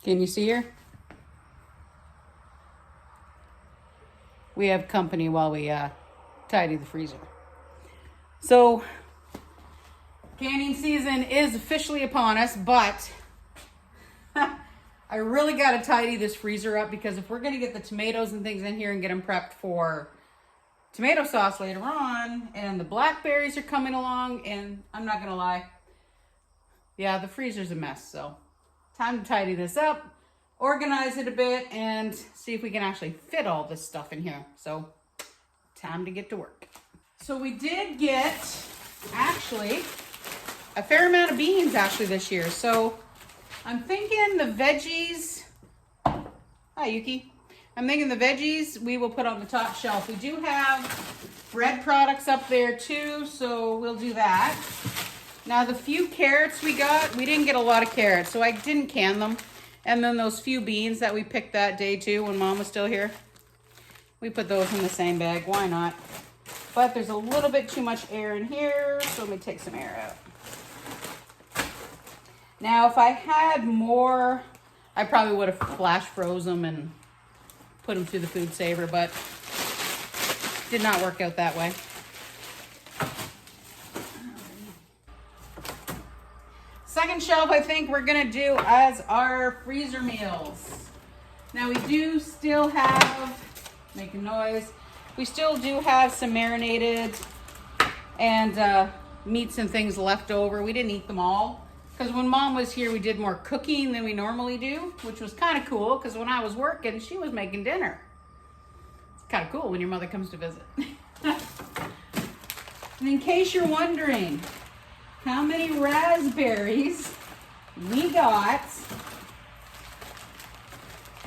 Can you see her? We have company while we tidy the freezer. So, canning season is officially upon us, but I really got to tidy this freezer up because if we're going to get the tomatoes and things in here and get them prepped for tomato sauce later on, and the blackberries are coming along, and I'm not going to lie, yeah, the freezer's a mess. So, time to tidy this up, organize it a bit, and see if we can actually fit all this stuff in here. So, time to get to work. So we did get, actually, a fair amount of beans actually this year. So I'm thinking the veggies, hi Yuki. I'm thinking the veggies we will put on the top shelf. We do have bread products up there too, so we'll do that. Now the few carrots we got, we didn't get a lot of carrots, so I didn't can them. And then those few beans that we picked that day too when Mom was still here, we put those in the same bag, why not? But there's a little bit too much air in here, so let me take some air out. Now, if I had more, I probably would have flash froze them and put them through the food saver, but did not work out that way. Second shelf, I think we're gonna do as our freezer meals. Now we do still have, making noise, we still do have some marinated and meats and things left over. We didn't eat them all because when Mom was here, we did more cooking than we normally do, which was kind of cool because when I was working, she was making dinner. It's kind of cool when your mother comes to visit. And in case you're wondering how many raspberries we got,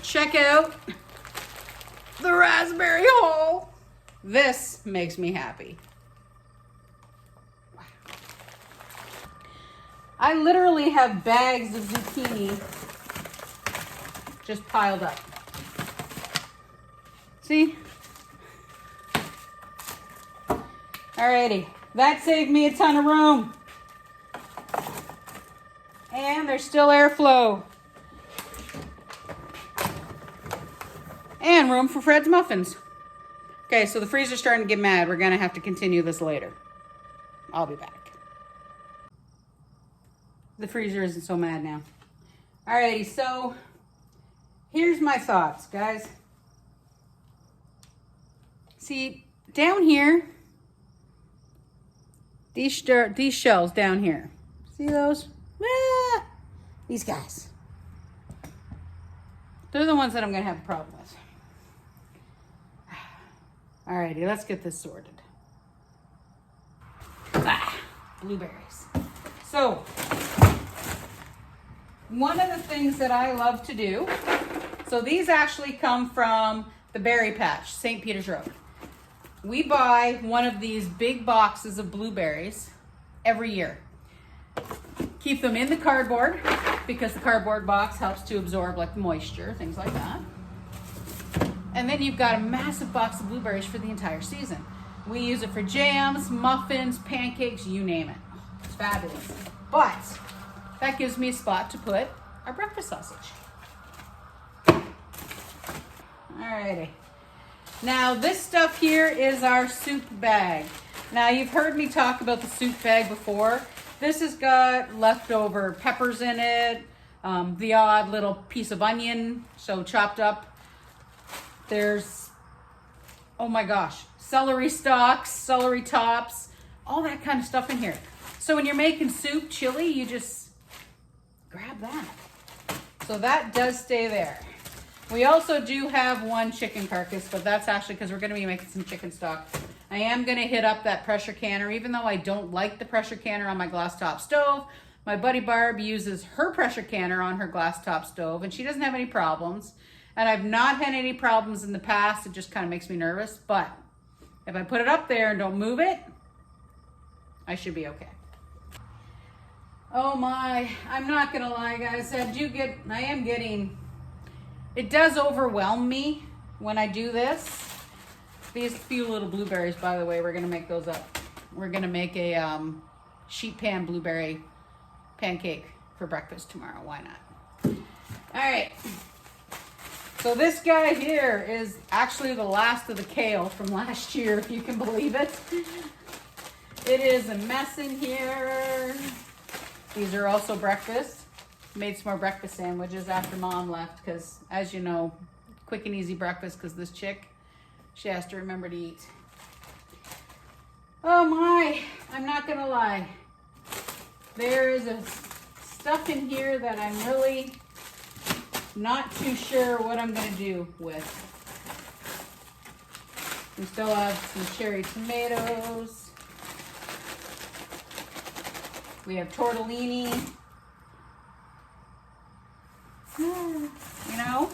check out the raspberry haul. This makes me happy. Wow. I literally have bags of zucchini just piled up. See? Alrighty, that saved me a ton of room. And there's still airflow. And room for Fred's muffins. Okay, so the freezer's starting to get mad. We're gonna have to continue this later. I'll be back. The freezer isn't so mad now. Alrighty, so here's my thoughts, guys. See, down here, these shells down here. See those? Ah, these guys. They're the ones that I'm gonna have a problem with. Alrighty, let's get this sorted. Blueberries. So, one of the things that I love to do, so these actually come from the Berry Patch, St. Peter's Road. We buy one of these big boxes of blueberries every year. Keep them in the cardboard because the cardboard box helps to absorb like moisture, things like that. And then you've got a massive box of blueberries for the entire season. We use it for jams, muffins, pancakes, you name it. It's fabulous. But that gives me a spot to put our breakfast sausage. Alrighty. Now this stuff here is our soup bag. Now you've heard me talk about the soup bag before. This has got leftover peppers in it, the odd little piece of onion, so chopped up. There's, oh my gosh, celery stalks, celery tops, all that kind of stuff in here. So when you're making soup, chili, you just grab that. So that does stay there. We also do have one chicken carcass, but that's actually because we're going to be making some chicken stock. I am going to hit up that pressure canner, even though I don't like the pressure canner on my glass top stove. My buddy Barb uses her pressure canner on her glass top stove, and she doesn't have any problems. And I've not had any problems in the past. It just kind of makes me nervous. But if I put it up there and don't move it, I should be okay. Oh my, I'm not gonna lie, guys. I am getting, it does overwhelm me when I do this. These few little blueberries, by the way, we're gonna make those up. We're gonna make a sheet pan blueberry pancake for breakfast tomorrow. Why not? All right. So this guy here is actually the last of the kale from last year, if you can believe it. It is a mess in here. These are also breakfast. Made some more breakfast sandwiches after Mom left because, as you know, quick and easy breakfast because this chick, she has to remember to eat. Oh my, I'm not gonna lie. There is a stuff in here that I'm really not too sure what I'm gonna do with. We still have some cherry tomatoes. We have tortellini. You know?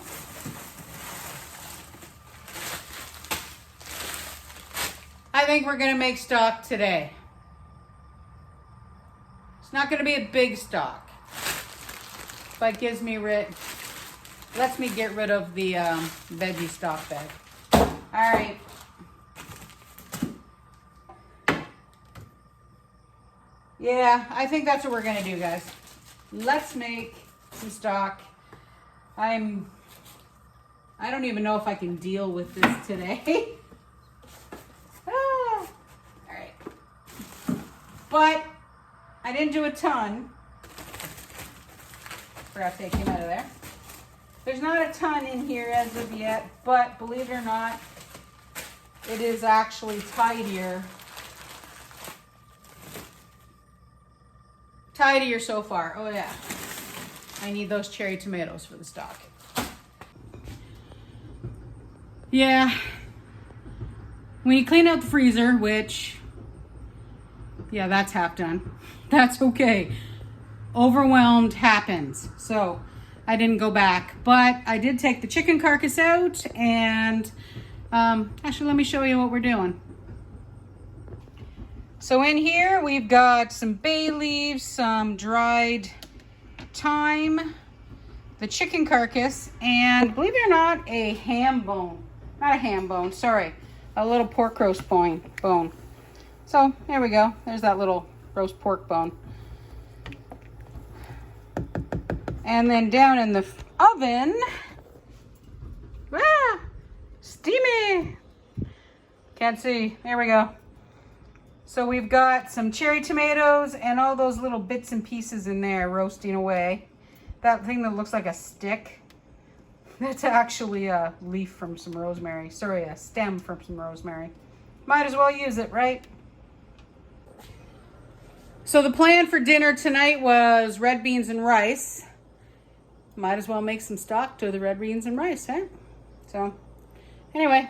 I think we're gonna make stock today. It's not gonna be a big stock, but it gives me lets me get rid of the veggie stock bag. All right. Yeah, I think that's what we're gonna do, guys. Let's make some stock. I don't even know if I can deal with this today. All right. But I didn't do a ton. Forgot to take him out of there. There's not a ton in here as of yet, but believe it or not, it is actually tidier. Tidier so far. Oh yeah. I need those cherry tomatoes for the stock. Yeah. When you clean out the freezer, which, yeah, that's half done. That's okay. Overwhelmed happens. So I didn't go back, but I did take the chicken carcass out and actually let me show you what we're doing. So in here we've got some bay leaves, some dried thyme, the chicken carcass, and believe it or not, a ham bone. Not a ham bone, sorry. A little pork roast bone. So there we go. There's that little roast pork bone. And then down in the oven, steamy. Can't see, there we go. So we've got some cherry tomatoes and all those little bits and pieces in there roasting away. That thing that looks like a stick, that's actually a leaf from some rosemary. Sorry, a stem from some rosemary. Might as well use it, right? So the plan for dinner tonight was red beans and rice. Might as well make some stock to the red beans and rice, huh? So anyway,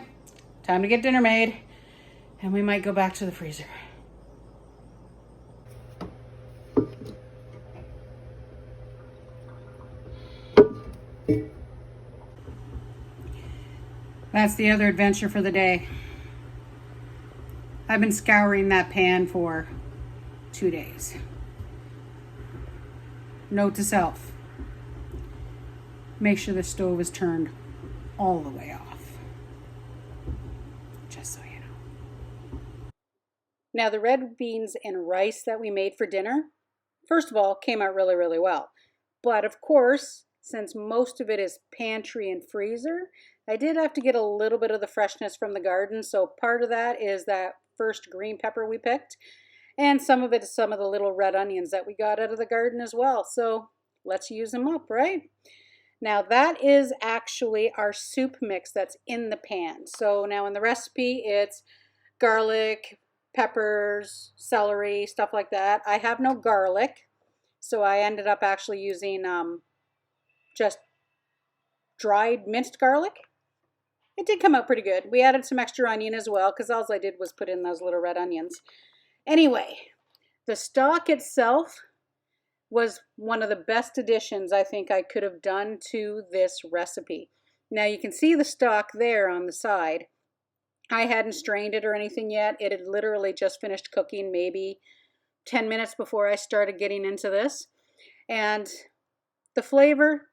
time to get dinner made, and we might go back to the freezer. That's the other adventure for the day. I've been scouring that pan for 2 days. Note to self, make sure the stove is turned all the way off. Just so you know. Now the red beans and rice that we made for dinner, first of all, came out really, really well. But of course, since most of it is pantry and freezer, I did have to get a little bit of the freshness from the garden. So part of that is that first green pepper we picked. And some of it is some of the little red onions that we got out of the garden as well. So let's use them up, right? Now that is actually our soup mix that's in the pan. So now in the recipe, it's garlic, peppers, celery, stuff like that. I have no garlic, so I ended up actually using just dried minced garlic. It did come out pretty good. We added some extra onion as well because all I did was put in those little red onions. Anyway, the stock itself was one of the best additions I think I could have done to this recipe. Now you can see the stock there on the side. I hadn't strained it or anything yet. It had literally just finished cooking maybe 10 minutes before I started getting into this. And the flavor,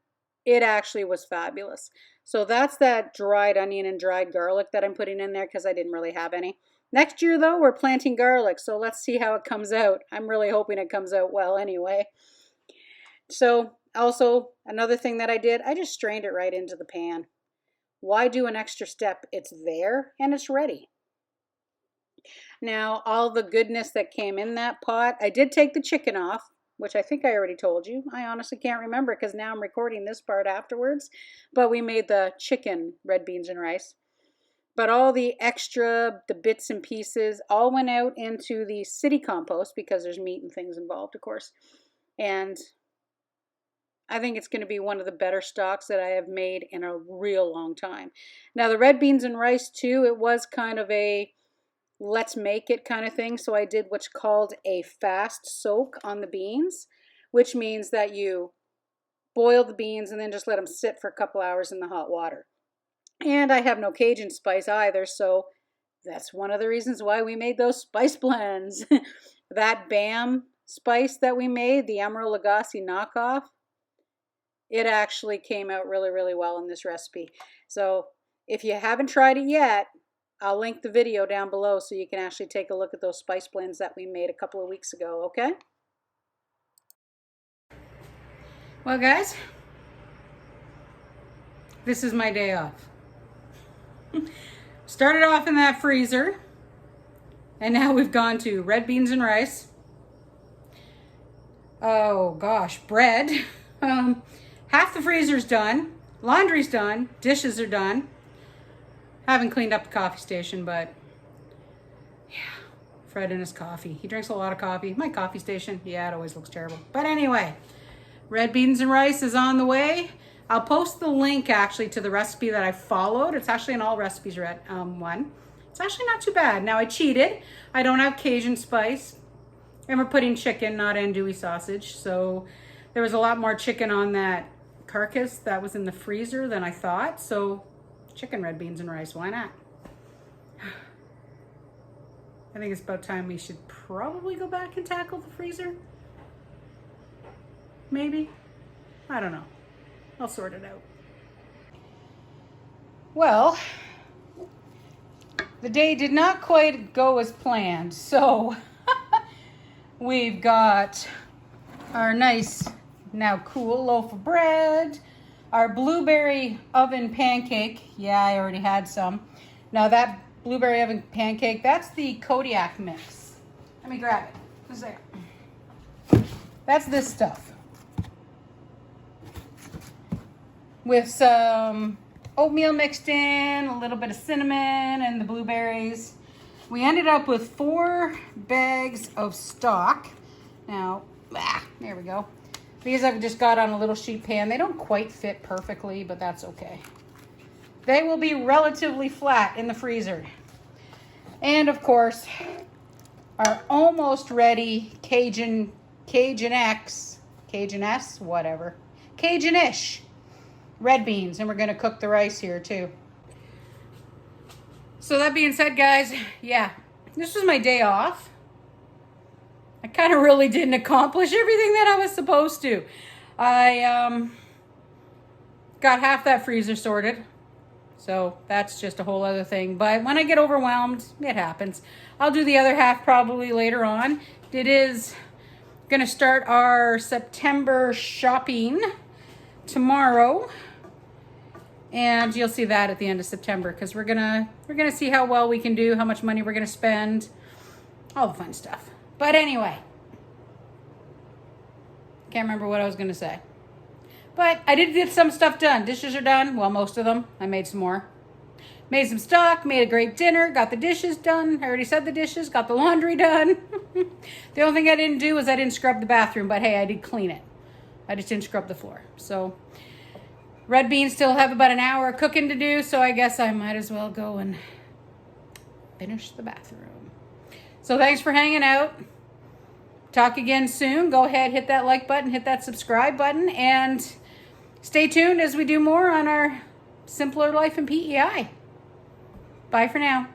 it actually was fabulous. So that's that dried onion and dried garlic that I'm putting in there because I didn't really have any. Next year though, we're planting garlic, so let's see how it comes out. I'm really hoping it comes out well anyway. So Also, another thing that I did, I just strained it right into the pan. Why do an extra step? It's there and it's ready. Now, all the goodness that came in that pot, I did take the chicken off, which I think I already told you. I honestly can't remember because now I'm recording this part afterwards. But we made the chicken red beans and rice. But all the extra, the bits and pieces, all went out into the city compost because there's meat and things involved, of course. And I think it's going to be one of the better stocks that I have made in a real long time. Now, the red beans and rice, too, it was kind of a let's make it kind of thing. So I did what's called a fast soak on the beans, which means that you boil the beans and then just let them sit for a couple hours in the hot water. And I have no Cajun spice either, so that's one of the reasons why we made those spice blends. That Bam spice that we made, the Emerald Lagasse knockoff, it actually came out really, really well in this recipe. So if you haven't tried it yet, I'll link the video down below so you can actually take a look at those spice blends that we made a couple of weeks ago, okay? Well, guys, this is my day off. Started off in that freezer, and now we've gone to red beans and rice. Oh gosh, bread. Half the freezer's done, laundry's done, dishes are done. Haven't cleaned up the coffee station, but yeah, Fred and his coffee. He drinks a lot of coffee. My coffee station, yeah, it always looks terrible. But anyway, red beans and rice is on the way. I'll post the link actually to the recipe that I followed. It's actually an all recipes one. It's actually not too bad. Now I cheated. I don't have Cajun spice. And we're putting chicken, not andouille sausage. So there was a lot more chicken on that carcass that was in the freezer than I thought. So chicken, red beans, and rice, why not? I think it's about time we should probably go back and tackle the freezer. Maybe. I don't know. I'll sort it out. Well, the day did not quite go as planned. So we've got our nice, now cool loaf of bread, our blueberry oven pancake. Yeah, I already had some. Now that blueberry oven pancake, that's the Kodiak mix. Let me grab it. Just a second. That's this stuff. With some oatmeal mixed in, a little bit of cinnamon, and the blueberries. We ended up with 4 bags of stock. Now, there we go. These I've just got on a little sheet pan. They don't quite fit perfectly, but that's okay. They will be relatively flat in the freezer. And of course, our almost ready Cajun-ish red beans. And we're gonna cook the rice here too. So that being said, guys, yeah, this was my day off. I kind of really didn't accomplish everything that I was supposed to. I got half that freezer sorted. So that's just a whole other thing. But when I get overwhelmed, it happens. I'll do the other half probably later on. It is going to start our September shopping tomorrow. And you'll see that at the end of September because we're gonna see how well we can do, how much money we're gonna spend, all the fun stuff. But anyway, can't remember what I was gonna say. But I did get some stuff done. Dishes are done. Well, most of them. I made some more. Made some stock, made a great dinner, got the dishes done. I already said the dishes, got the laundry done. The only thing I didn't do was I didn't scrub the bathroom, but hey, I did clean it. I just didn't scrub the floor. So red beans still have about an hour of cooking to do, so I guess I might as well go and finish the bathroom. So thanks for hanging out. Talk again soon. Go ahead, hit that like button, hit that subscribe button, and stay tuned as we do more on our Simpler Life in PEI. Bye for now.